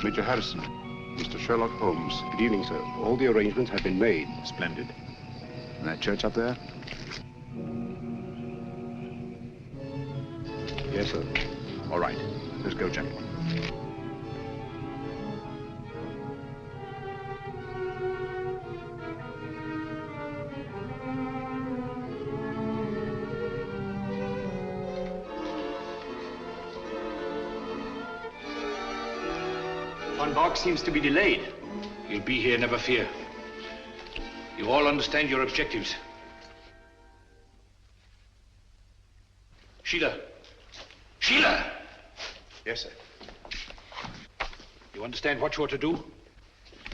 G: Major Harrison, Mr. Sherlock Holmes.
S: Good evening, sir. All the arrangements have been made.
H: Splendid. And that church up there?
S: Yes, sir.
H: All right. Let's go, gentlemen.
M: Von Bach seems to be delayed. He'll be here, never fear. You all understand your objectives. Sheila. Sheila!
E: Yes, sir.
M: You understand what you're to do?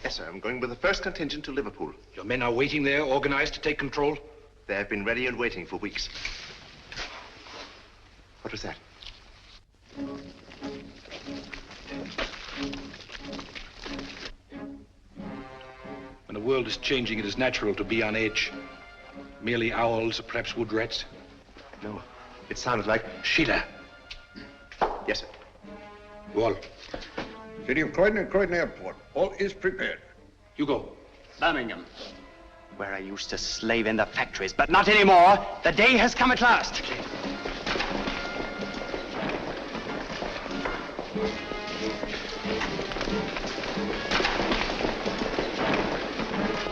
G: Yes, sir. I'm going with the first contingent to Liverpool.
R: Your men are waiting there, organized to take control?
G: They have been ready and waiting for weeks. What was that?
R: When the world is changing, it is natural to be on edge. Merely owls or perhaps wood rats?
G: No, it sounded like...
R: Sheila.
G: Yes, sir.
R: Wall.
S: City of Croydon and Croydon Airport. All is prepared.
R: You go.
T: Birmingham, where I used to slave in the factories, but not anymore. The day has come at last.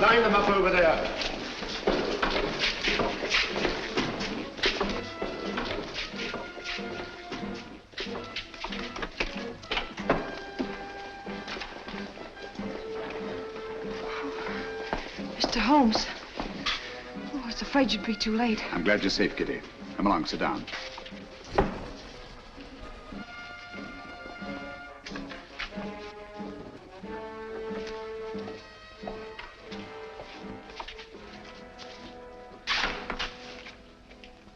R: Line them up over there.
J: Mr. Holmes. Oh, I was afraid you'd be too late.
L: I'm glad you're safe, Kitty. Come along, sit down.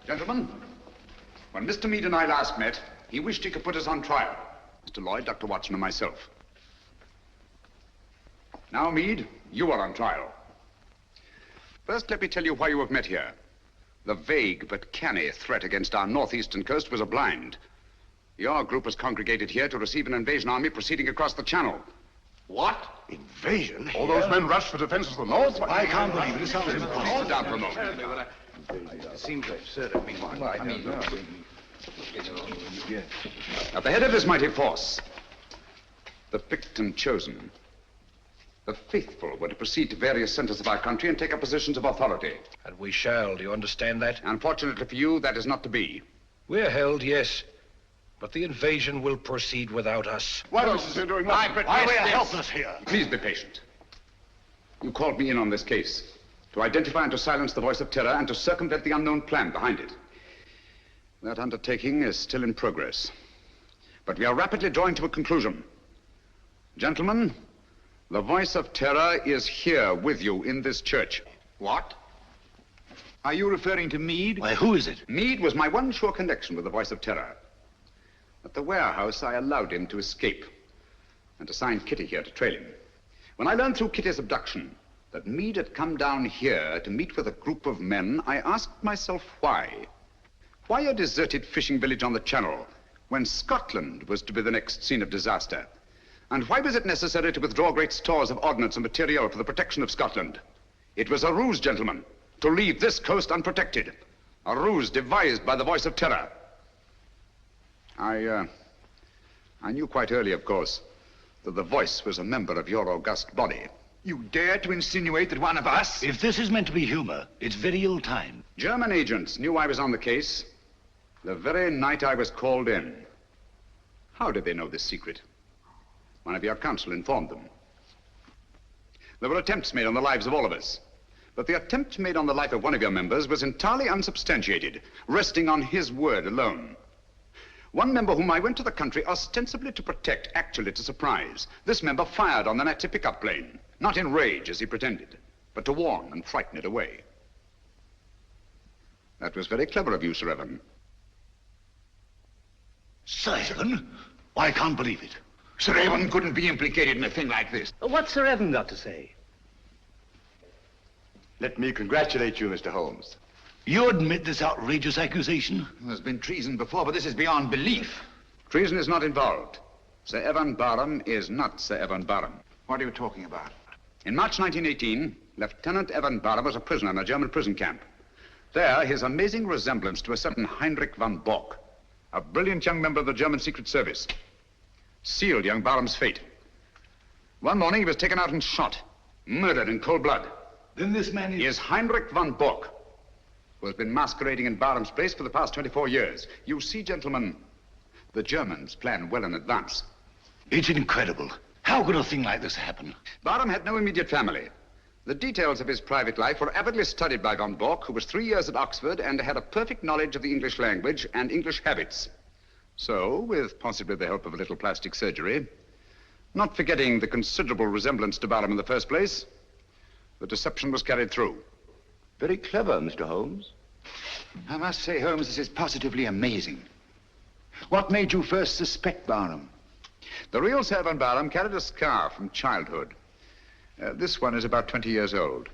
L: Gentlemen, when Mr. Meade and I last met, he wished he could put us on trial. Mr. Lloyd, Dr. Watson, and myself. Now, Meade, you are on trial. First, let me tell you why you have met here. The vague but canny threat against our northeastern coast was a blind. Your group was congregated here to receive an invasion army proceeding across the channel.
G: What? Invasion?
S: All those men rushed for defenses of the north?
F: I can't believe it. It sounds impossible.
L: Sit down for a moment.
R: It seems absurd.
L: At the head of this mighty force, the picked and chosen, the faithful were to proceed to various centers of our country and take up positions of authority.
R: And we shall. Do you understand that?
L: Unfortunately for you, that is not to be.
R: We're held, yes. But the invasion will proceed without us.
S: What else is there doing?
F: Why we are helpless here?
L: Please be patient. You called me in on this case to identify and to silence the voice of terror and to circumvent the unknown plan behind it. That undertaking is still in progress. But we are rapidly drawing to a conclusion. Gentlemen, the voice of terror is here with you in this church.
G: What?
L: Are you referring to Meade?
F: Why, who is it?
L: Meade was my one sure connection with the voice of terror. At the warehouse, I allowed him to escape and assigned Kitty here to trail him. When I learned through Kitty's abduction that Meade had come down here to meet with a group of men, I asked myself why. Why a deserted fishing village on the Channel when Scotland was to be the next scene of disaster? And why was it necessary to withdraw great stores of ordnance and material for the protection of Scotland? It was a ruse, gentlemen, to leave this coast unprotected. A ruse devised by the voice of terror. I knew quite early, of course, that the voice was a member of your august body.
F: You dare to insinuate that one of us... If this is meant to be humor, it's very ill timed.
L: German agents knew I was on the case the very night I was called in. How did they know this secret? One of your counsel informed them. There were attempts made on the lives of all of us. But the attempt made on the life of one of your members was entirely unsubstantiated, resting on his word alone. One member whom I went to the country ostensibly to protect, actually to surprise. This member fired on the Nazi pickup plane, not in rage as he pretended, but to warn and frighten it away. That was very clever of you, Sir Evan.
F: Sir Evan? I can't believe it. Sir Evan couldn't be implicated in a thing like this.
T: What's Sir Evan got to say?
E: Let me congratulate you, Mr. Holmes.
F: You admit this outrageous accusation?
L: There's been treason before, but this is beyond belief. Treason is not involved. Sir Evan Barham is not Sir Evan Barham.
G: What are you talking about?
L: In March 1918, Lieutenant Evan Barham was a prisoner in a German prison camp. There, his amazing resemblance to a certain Heinrich von Bock, a brilliant young member of the German Secret Service, sealed young Barham's fate. One morning, he was taken out and shot, murdered in cold blood.
F: Then this man
L: is Heinrich von Bock, who has been masquerading in Barham's place for the past 24 years. You see, gentlemen, the Germans plan well in advance.
F: It's incredible. How could a thing like this happen?
L: Barham had no immediate family. The details of his private life were avidly studied by von Bock, who was 3 years at Oxford and had a perfect knowledge of the English language and English habits. So, with possibly the help of a little plastic surgery,
H: Not forgetting the considerable resemblance to Barham in the first place, the deception was carried through.
E: Very clever, Mr. Holmes.
L: I must say, Holmes, this is positively amazing. What made you first suspect Barham?
H: The real Sir Van Barham carried a scar from childhood. This one is about 20 years old.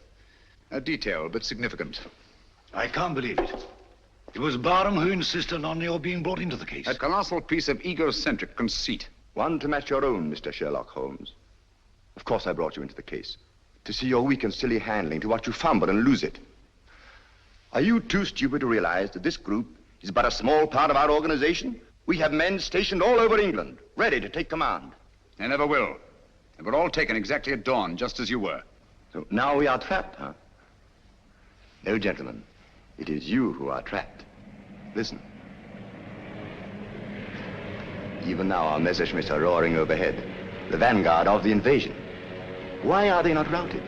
H: A detail, but significant.
F: I can't believe it. It was Barham who insisted on your being brought into the case.
H: A colossal piece of egocentric conceit.
E: One to match your own, Mr. Sherlock Holmes. Of course I brought you into the case. To see your weak and silly handling, to watch you fumble and lose it. Are you too stupid to realize that this group is but a small part of our organization? We have men stationed all over England, ready to take command.
H: They never will. They were all taken exactly at dawn, just as you were.
E: So now we are trapped, huh? No, gentlemen. It is you who are trapped. Listen. Even now our Messerschmitts are roaring overhead, the vanguard of the invasion. Why are they not routed?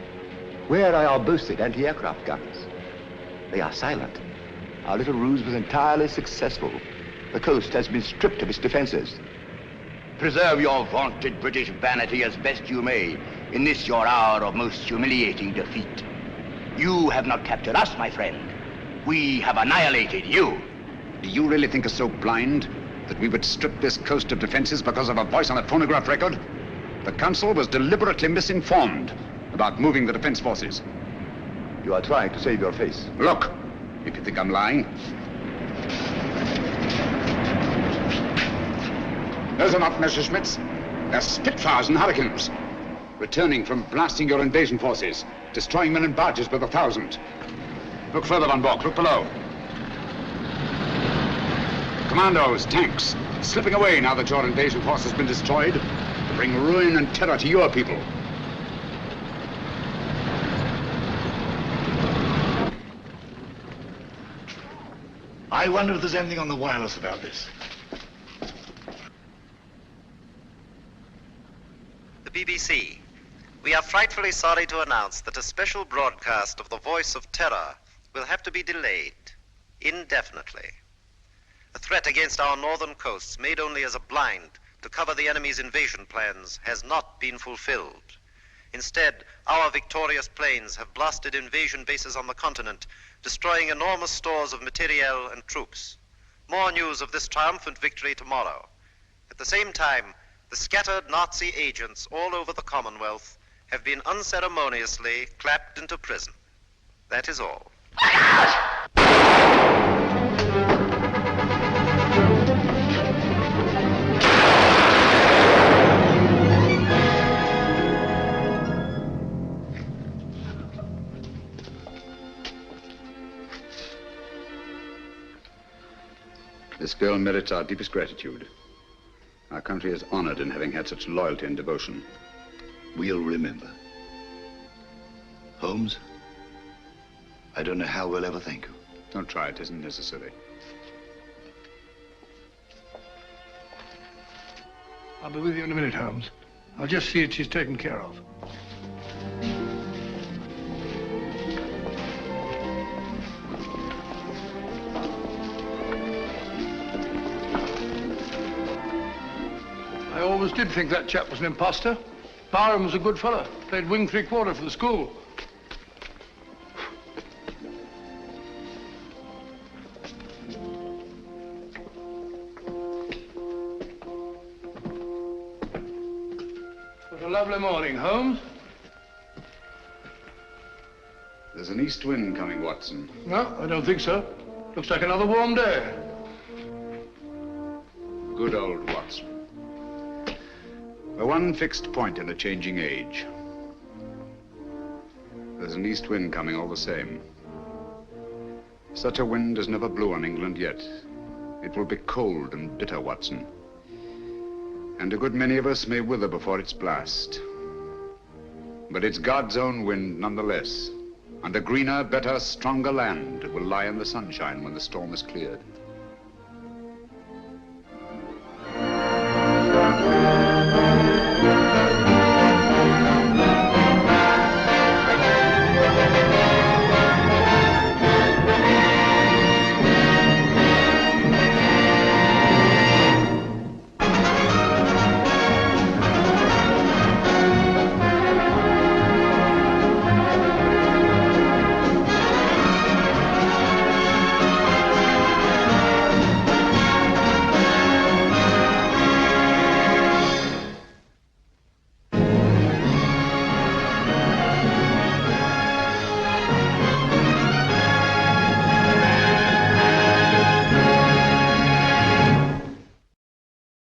E: Where are our boasted anti-aircraft guns? They are silent. Our little ruse was entirely successful. The coast has been stripped of its defenses. Preserve your vaunted British vanity as best you may in this your hour of most humiliating defeat. You have not captured us, my friend. We have annihilated you.
H: Do you really think us so blind that we would strip this coast of defenses because of a voice on a phonograph record? The Council was deliberately misinformed about moving the defense forces.
E: You are trying to save your face.
H: Look, if you think I'm lying. Those are not Messerschmitts. They're Spitfires and Hurricanes. Returning from blasting your invasion forces, destroying men and barges by the thousand. Look further, Van Bork. Look below. Commandos, tanks, slipping away now that your invasion force has been destroyed to bring ruin and terror to your people.
F: I wonder if there's anything on the wireless about this.
A: The BBC. We are frightfully sorry to announce that a special broadcast of the Voice of Terror will have to be delayed indefinitely. A threat against our northern coasts, made only as a blind to cover the enemy's invasion plans, has not been fulfilled. Instead, our victorious planes have blasted invasion bases on the continent, destroying enormous stores of materiel and troops. More news of this triumphant victory tomorrow. At the same time, the scattered Nazi agents all over the Commonwealth have been unceremoniously clapped into prison. That is all.
H: This girl merits our deepest gratitude. Our country is honored in having had such loyalty and devotion.
F: We'll remember. Holmes, I don't know how we'll ever thank you.
H: Don't try, it isn't necessary.
I: I'll be with you in a minute, Holmes. I'll just see that she's taken care of. I always did think that chap was an imposter. Barham was a good fellow. Played wing three-quarter for the school. What a lovely morning, Holmes.
H: There's an east wind coming, Watson.
I: No, I don't think so. Looks like another warm day.
H: Good old Watson. The one fixed point in a changing age. There's an east wind coming all the same. Such a wind has never blew on England yet. It will be cold and bitter, Watson. And a good many of us may wither before its blast. But it's God's own wind nonetheless. And a greener, better, stronger land will lie in the sunshine when the storm is cleared.